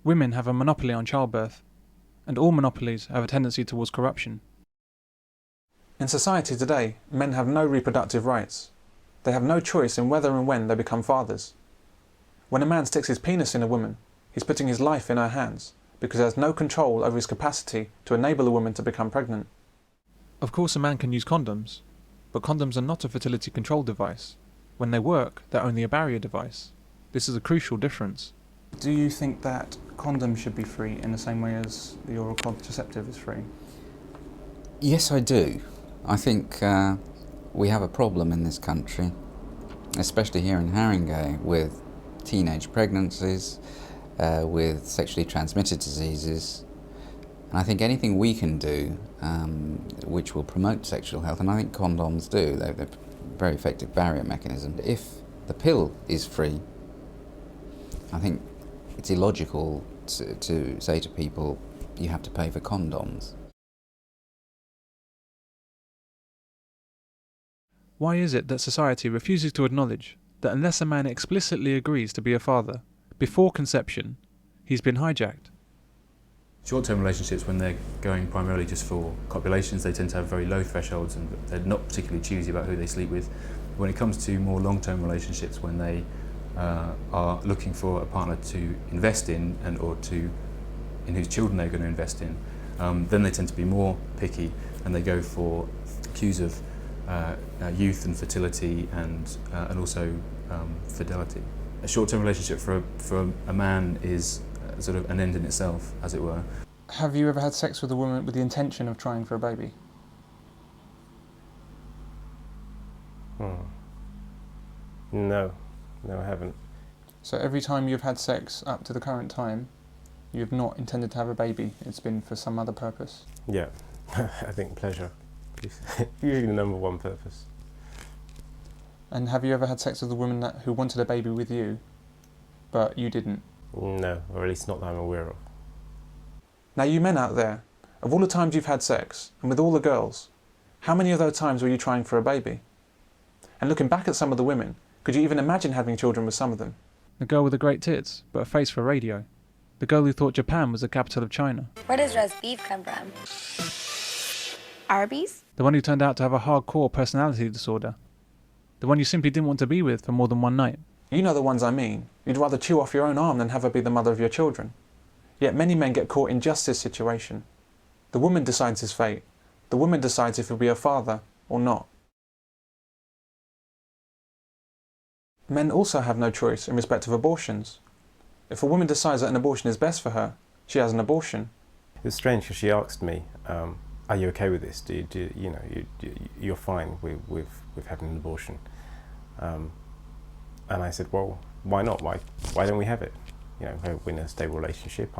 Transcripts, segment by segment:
Women have a monopoly on childbirth, and all monopolies have a tendency towards corruption. In society today, men have no reproductive rights. They have no choice in whether and when they become fathers. When a man sticks his penis in a woman, he's putting his life in her hands, because he has no control over his capacity to enable a woman to become pregnant. Of course, a man can use condoms, but condoms are not a fertility control device. When they work, they're only a barrier device. This is a crucial difference. Do you think that condoms should be free in the same way as the oral contraceptive is free? Yes, I do. I think we have a problem in this country, especially here in Haringey, with teenage pregnancies, with sexually transmitted diseases. And I think anything we can do which will promote sexual health, and I think condoms do, they're a very effective barrier mechanism. If the pill is free, I think it's illogical to say to people, you have to pay for condoms. Why is it that society refuses to acknowledge that unless a man explicitly agrees to be a father before conception, he's been hijacked? Short-term relationships, when they're going primarily just for copulations, they tend to have very low thresholds and they're not particularly choosy about who they sleep with. When it comes to more long-term relationships, when they are looking for a partner to invest in in whose children they're going to invest in, then they tend to be more picky and they go for cues of youth and fertility and also fidelity. A short-term relationship for a man is sort of an end in itself, as it were. Have you ever had sex with a woman with the intention of trying for a baby? No, I haven't. So every time you've had sex up to the current time, you've not intended to have a baby, it's been for some other purpose? Yeah, I think pleasure is usually the number one purpose. And have you ever had sex with a woman who wanted a baby with you, but you didn't? No, or at least not that I'm aware of. Now you men out there, of all the times you've had sex, and with all the girls, how many of those times were you trying for a baby? And looking back at some of the women, could you even imagine having children with some of them? The girl with the great tits, but a face for radio. The girl who thought Japan was the capital of China. Where does roast beef come from? Arby's? The one who turned out to have a hardcore personality disorder. The one you simply didn't want to be with for more than one night. You know the ones I mean. You'd rather chew off your own arm than have her be the mother of your children. Yet many men get caught in just this situation. The woman decides his fate. The woman decides if he'll be a father or not. Men also have no choice in respect of abortions. If a woman decides that an abortion is best for her, she has an abortion. It was strange because she asked me, "Are you okay with this? You're fine with having an abortion?" And I said, "Well, why not? Why don't we have it? You know, we're in a stable relationship.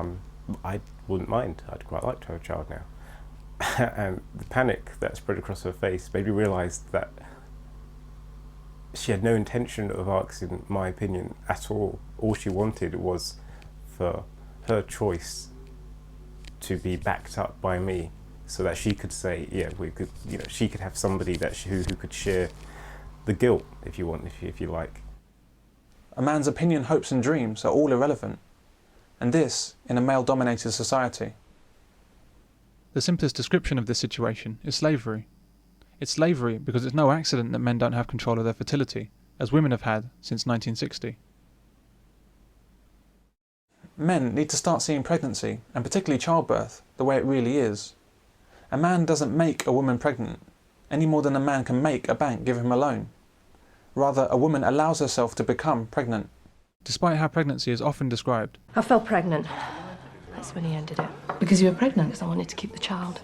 I wouldn't mind. I'd quite like to have a child now." And the panic that spread across her face made me realise that she had no intention of asking my opinion at all. All she wanted was for her choice to be backed up by me, so that she could say, "Yeah, we could." You know, she could have somebody who could share the guilt, if you like. A man's opinion, hopes and dreams are all irrelevant. And this in a male-dominated society. The simplest description of this situation is slavery. It's slavery because it's no accident that men don't have control of their fertility, as women have had since 1960. Men need to start seeing pregnancy, and particularly childbirth, the way it really is. A man doesn't make a woman pregnant, any more than a man can make a bank give him a loan. Rather, a woman allows herself to become pregnant. Despite how pregnancy is often described. I fell pregnant. That's when he ended it. Because you were pregnant? Because I wanted to keep the child.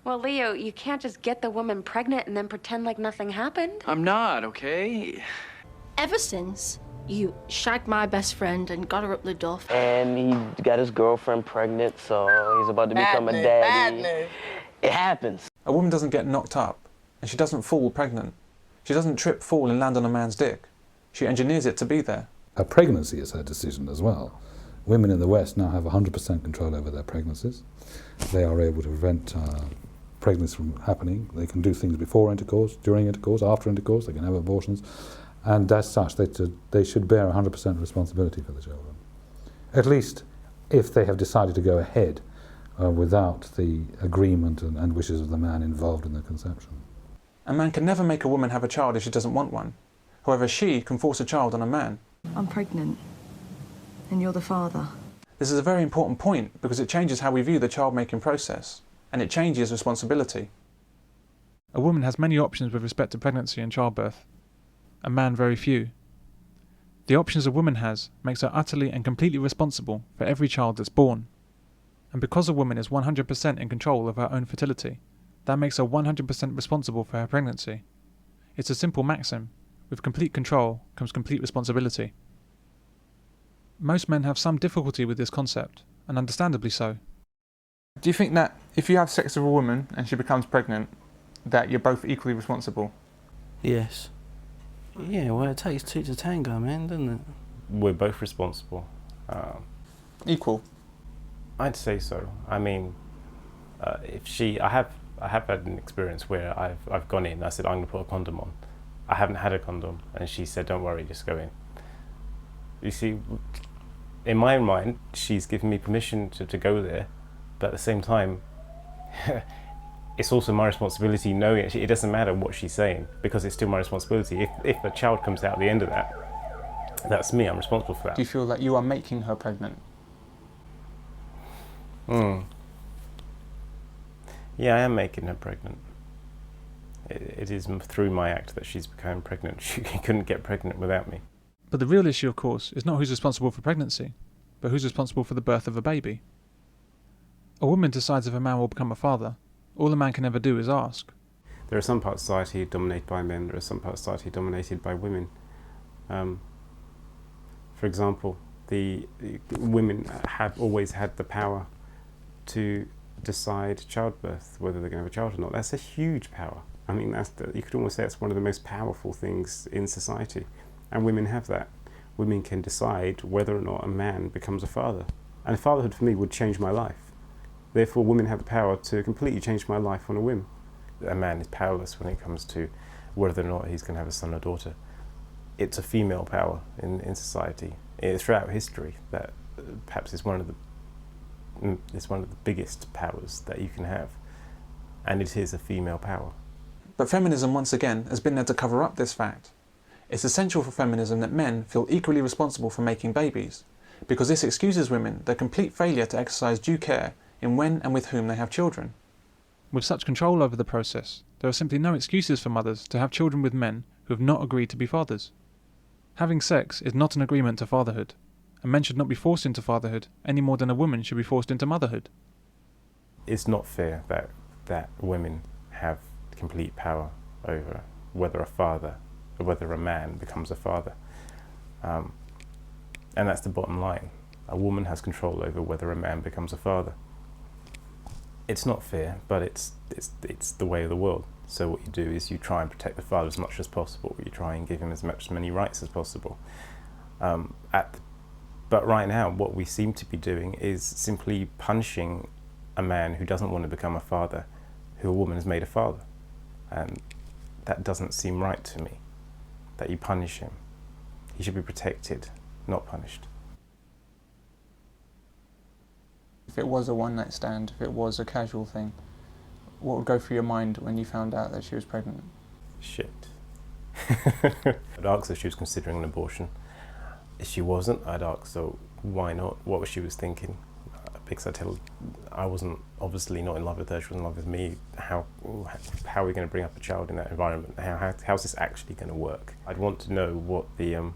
Well, Leo, you can't just get the woman pregnant and then pretend like nothing happened. I'm not, okay? Ever since you shagged my best friend and got her up the duff. And he got his girlfriend pregnant, so he's about to become a daddy. It happens. A woman doesn't get knocked up, and she doesn't fall pregnant. She doesn't trip, fall and land on a man's dick. She engineers it to be there. Her pregnancy is her decision as well. Women in the West now have 100% control over their pregnancies. They are able to prevent pregnancy from happening. They can do things before intercourse, during intercourse, after intercourse. They can have abortions. And as such, they should bear 100% responsibility for the children. at least if they have decided to go ahead without the agreement and wishes of the man involved in the conception. A man can never make a woman have a child if she doesn't want one. However, she can force a child on a man. I'm pregnant, and you're the father. This is a very important point because it changes how we view the child-making process, and it changes responsibility. A woman has many options with respect to pregnancy and childbirth. A man very few. The options a woman has makes her utterly and completely responsible for every child that's born. And because a woman is 100% in control of her own fertility, that makes her 100% responsible for her pregnancy. It's a simple maxim: with complete control comes complete responsibility. Most men have some difficulty with this concept, and understandably so. Do you think that if you have sex with a woman and she becomes pregnant, that you're both equally responsible? Yes. Yeah, well, it takes two to tango, man, doesn't it? We're both responsible. Equal? I'd say so. I mean, I have had an experience where I've gone in, I said, I'm going to put a condom on. I haven't had a condom, and she said, don't worry, just go in. You see, in my mind, she's given me permission to go there, but at the same time, it's also my responsibility knowing it doesn't matter what she's saying, because it's still my responsibility. If a child comes out at the end of that, that's me, I'm responsible for that. Do you feel that you are making her pregnant? Yeah, I am making her pregnant. It is through my act that she's become pregnant. She couldn't get pregnant without me. But the real issue, of course, is not who's responsible for pregnancy, but who's responsible for the birth of a baby. A woman decides if a man will become a father. All a man can ever do is ask. There are some parts of society dominated by men, there are some parts of society dominated by women. For example, the women have always had the power to decide childbirth, whether they're going to have a child or not. That's a huge power. I mean, you could almost say it's one of the most powerful things in society. And women have that. Women can decide whether or not a man becomes a father. And fatherhood for me would change my life. Therefore, women have the power to completely change my life on a whim. A man is powerless when it comes to whether or not he's going to have a son or daughter. It's a female power in society. It's throughout history that perhaps it's one of the biggest powers that you can have. And it is a female power. But feminism, once again, has been there to cover up this fact. It's essential for feminism that men feel equally responsible for making babies, because this excuses women their complete failure to exercise due care in when and with whom they have children. With such control over the process, there are simply no excuses for mothers to have children with men who have not agreed to be fathers. Having sex is not an agreement to fatherhood, and men should not be forced into fatherhood any more than a woman should be forced into motherhood. It's not fair that women have complete power over whether a man becomes a father. And that's the bottom line. A woman has control over whether a man becomes a father. It's not fair, but it's the way of the world. So what you do is you try and protect the father as much as possible. You try and give him as many rights as possible. But right now, what we seem to be doing is simply punishing a man who doesn't want to become a father, who a woman has made a father. And that doesn't seem right to me, that you punish him. He should be protected, not punished. If it was a one-night stand, if it was a casual thing, what would go through your mind when you found out that she was pregnant? Shit. I'd ask her if she was considering an abortion. If she wasn't, I'd ask her why not, what was she was thinking. Because I wasn't obviously not in love with her, she wasn't in love with me. How are we going to bring up a child in that environment? How's this actually going to work? I'd want to know what the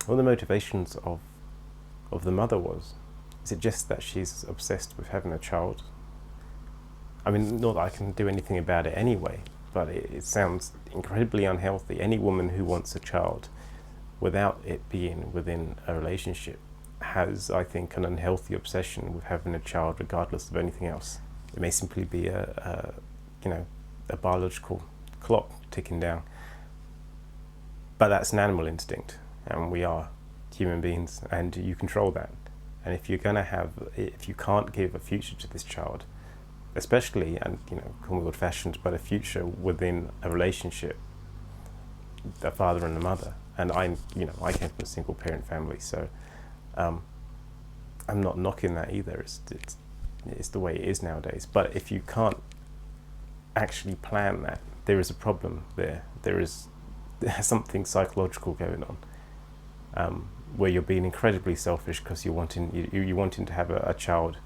motivations of the mother was. Is it just that she's obsessed with having a child? I mean, not that I can do anything about it anyway, but it sounds incredibly unhealthy. Any woman who wants a child without it being within a relationship has, I think, an unhealthy obsession with having a child regardless of anything else. It may simply be a biological clock ticking down. But that's an animal instinct, and we are human beings, and you control that. And if you can't give a future to this child, especially, and call me old-fashioned, but a future within a relationship, a father and a mother, and I came from a single-parent family, so I'm not knocking that either. It's the way it is nowadays. But if you can't actually plan that, there is a problem there. There's something psychological going on, where you're being incredibly selfish because you're wanting to have a child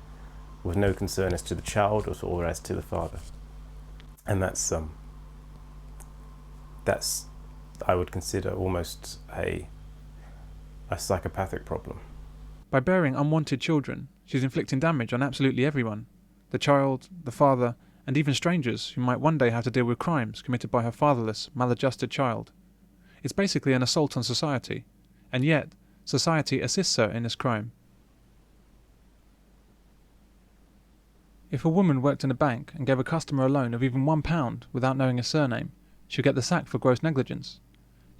with no concern as to the child or as to the father, and that's I would consider almost a psychopathic problem. By bearing unwanted children, she's inflicting damage on absolutely everyone. The child, the father, and even strangers who might one day have to deal with crimes committed by her fatherless, maladjusted child. It's basically an assault on society, and yet society assists her in this crime. If a woman worked in a bank and gave a customer a loan of even £1 without knowing his surname, she'll get the sack for gross negligence.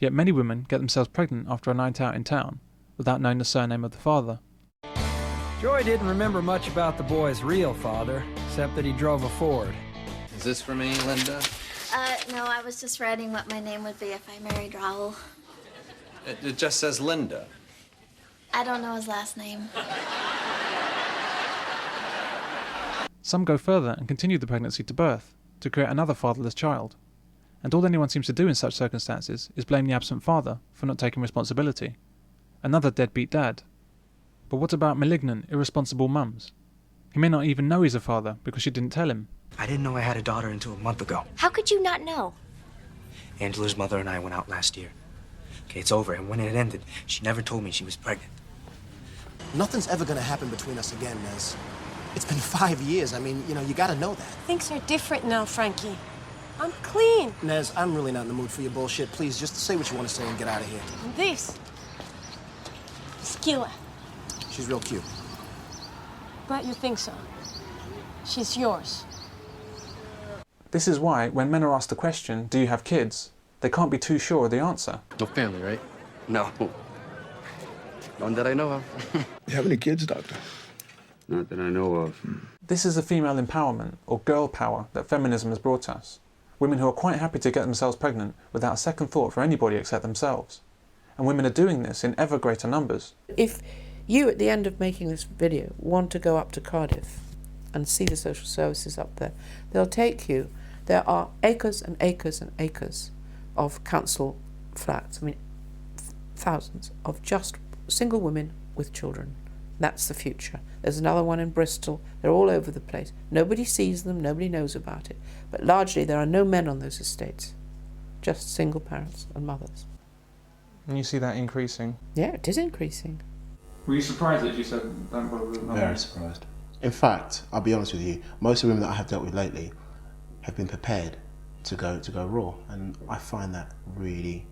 Yet many women get themselves pregnant after a night out in town, without knowing the surname of the father. Joy didn't remember much about the boy's real father, except that he drove a Ford. Is this for me, Linda? No, I was just writing what my name would be if I married Raoul. It just says Linda. I don't know his last name. Some go further and continue the pregnancy to birth, to create another fatherless child. And all anyone seems to do in such circumstances is blame the absent father for not taking responsibility. Another deadbeat dad. But what about malignant, irresponsible mums? He may not even know he's a father because she didn't tell him. I didn't know I had a daughter until a month ago. How could you not know? Angela's mother and I went out last year. Okay, it's over, and when it ended, she never told me she was pregnant. Nothing's ever gonna happen between us again, Nez. It's been 5 years. I mean, you gotta know that. Things are different now, Frankie. I'm clean. Nez, I'm really not in the mood for your bullshit. Please, just say what you want to say and get out of here. And this is Kila. She's real cute. But you think so. She's yours. This is why, when men are asked the question, do you have kids, they can't be too sure of the answer. No family, right? No. None that I know of. You have any kids, Doctor? Not that I know of. This is the female empowerment, or girl power, that feminism has brought us. Women who are quite happy to get themselves pregnant without a second thought for anybody except themselves. And women are doing this in ever greater numbers. If you, at the end of making this video, want to go up to Cardiff and see the social services up there, they'll take you. There are acres and acres and acres of council flats, I mean, thousands of just single women with children. That's the future. There's another one in Bristol. They're all over the place. Nobody sees them, nobody knows about it. But largely there are no men on those estates, just single parents and mothers. And you see that increasing? Yeah, it is increasing. Were you surprised that she said don't bother with Very surprised. In fact, I'll be honest with you, most of the women that I have dealt with lately have been prepared to go raw, and I find that really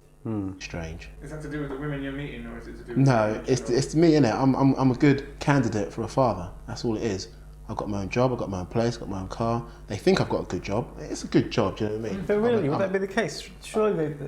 strange. Is that to do with the women you're meeting, or is it to do with... No, it's me, innit? I'm a good candidate for a father. That's all it is. I've got my own job, I've got my own place, I've got my own car. They think I've got a good job. It's a good job, do you know what I mean? But really, would that be the case? Surely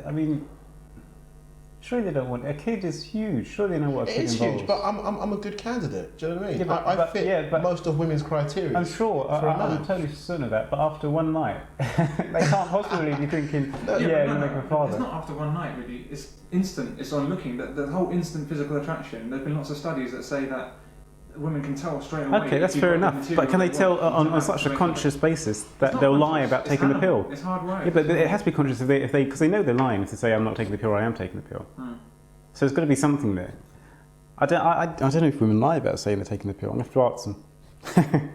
they don't want... A kid is huge. Surely they know what a kid involves. It is huge, but I'm a good candidate, do you know what I mean? Yeah, I fit most of women's criteria. I'm sure, I'm totally certain of that, but after one night, they can't possibly be thinking, you make a father. It's not after one night, really. It's instant. It's on looking. The whole instant physical attraction. There have been lots of studies that say that women can tell straight away. Okay, that's fair enough. But can they tell on such a conscious basis that they'll lie about taking the pill? It's hard work. Yeah, but it has to be conscious because they know they're lying if they say I'm not taking the pill or I am taking the pill. So there's got to be something there. I don't know if women lie about saying they're taking the pill. I'm going to have to ask them.